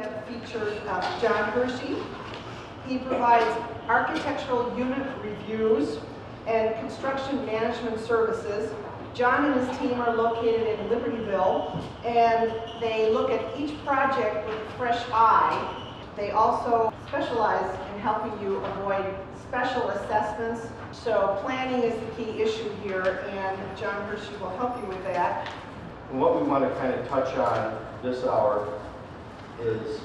have featured John Hershey. He provides architectural unit reviews and construction management services. John and his team are located in Libertyville, and they look at each project with a fresh eye. They also specialize in helping you avoid special assessments. So planning is the key issue here, and John Hershey will help you with that. And what we want to kind of touch on this hour is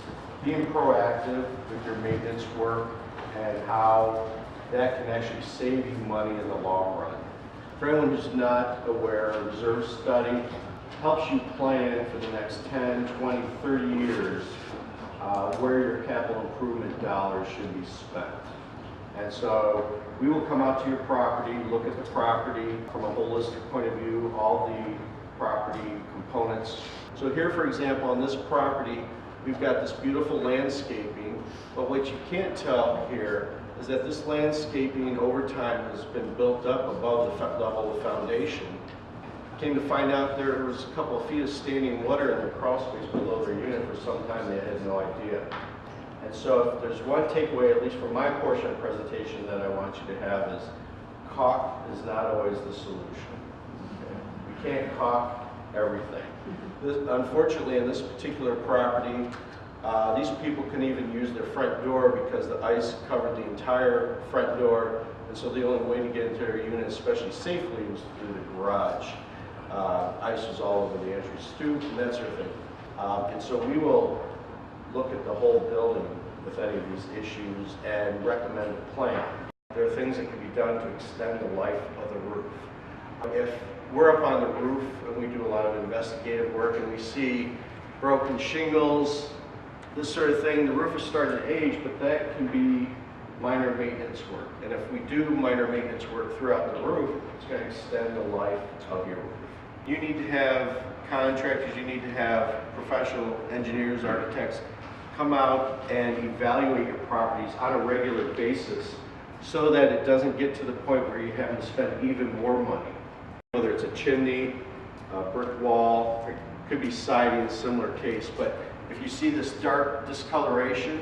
being proactive with your maintenance work and how that can actually save you money in the long run. For anyone who's not aware, a reserve study helps you plan for the next 10, 20, 30 years where your capital improvement dollars should be spent. And so we will come out to your property, look at the property from a holistic point of view, all the property components. So here, for example, on this property, we've got this beautiful landscaping, but what you can't tell here is that this landscaping over time has been built up above the level of foundation. Came to find out there was a couple of feet of standing water in their crawl space below their unit for some time. They had no idea. And so if there's one takeaway, at least from my portion of the presentation, that I want you to have is caulk is not always the solution. Okay? We can't caulk everything. Unfortunately, in this particular property, these people couldn't even use their front door because the ice covered the entire front door, and so the only way to get into their unit, especially safely, was through the garage. Ice was all over the entry stoop and that sort of thing. And so we will look at the whole building with any of these issues and recommend a plan. There are things that can be done to extend the life of the roof. If we're up on the roof and we do a lot of investigative work and we see broken shingles, this sort of thing, the roof is starting to age, but that can be minor maintenance work. And if we do minor maintenance work throughout the roof, it's going to extend the life of your roof. You need to have contractors, you need to have professional engineers, architects come out and evaluate your properties on a regular basis so that it doesn't get to the point where you have to spend even more money. Whether it's a chimney, a brick wall, it could be siding, similar case, but if you see this dark discoloration,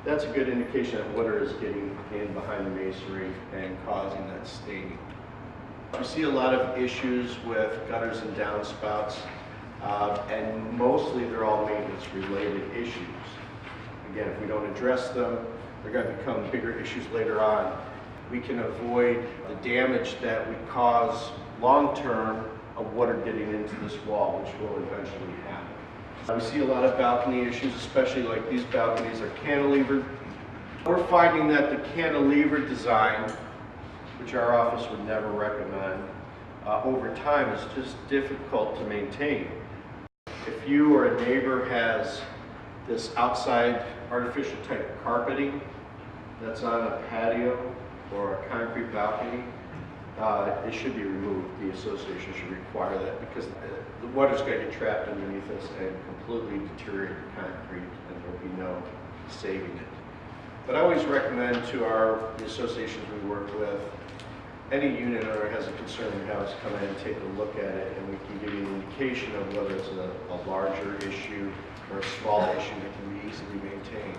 that's a good indication that water is getting in behind the masonry and causing that staining. We see a lot of issues with gutters and downspouts, and mostly they're all maintenance related issues. Again, if we don't address them, they're going to become bigger issues later on. We can avoid the damage that we cause long-term of water getting into this wall, which will eventually happen. We see a lot of balcony issues, especially like these balconies are cantilevered. We're finding that the cantilever design, which our office would never recommend, over time is just difficult to maintain. If you or a neighbor has this outside artificial type carpeting that's on a patio or a concrete balcony, it should be removed. The association should require that because the water's going to get trapped underneath us and completely deteriorate the concrete, and there'll be no saving it. But I always recommend to the associations we work with, any unit owner has a concern in your house, come in and take a look at it, and we can give you an indication of whether it's a larger issue or a small issue that can be easily maintained.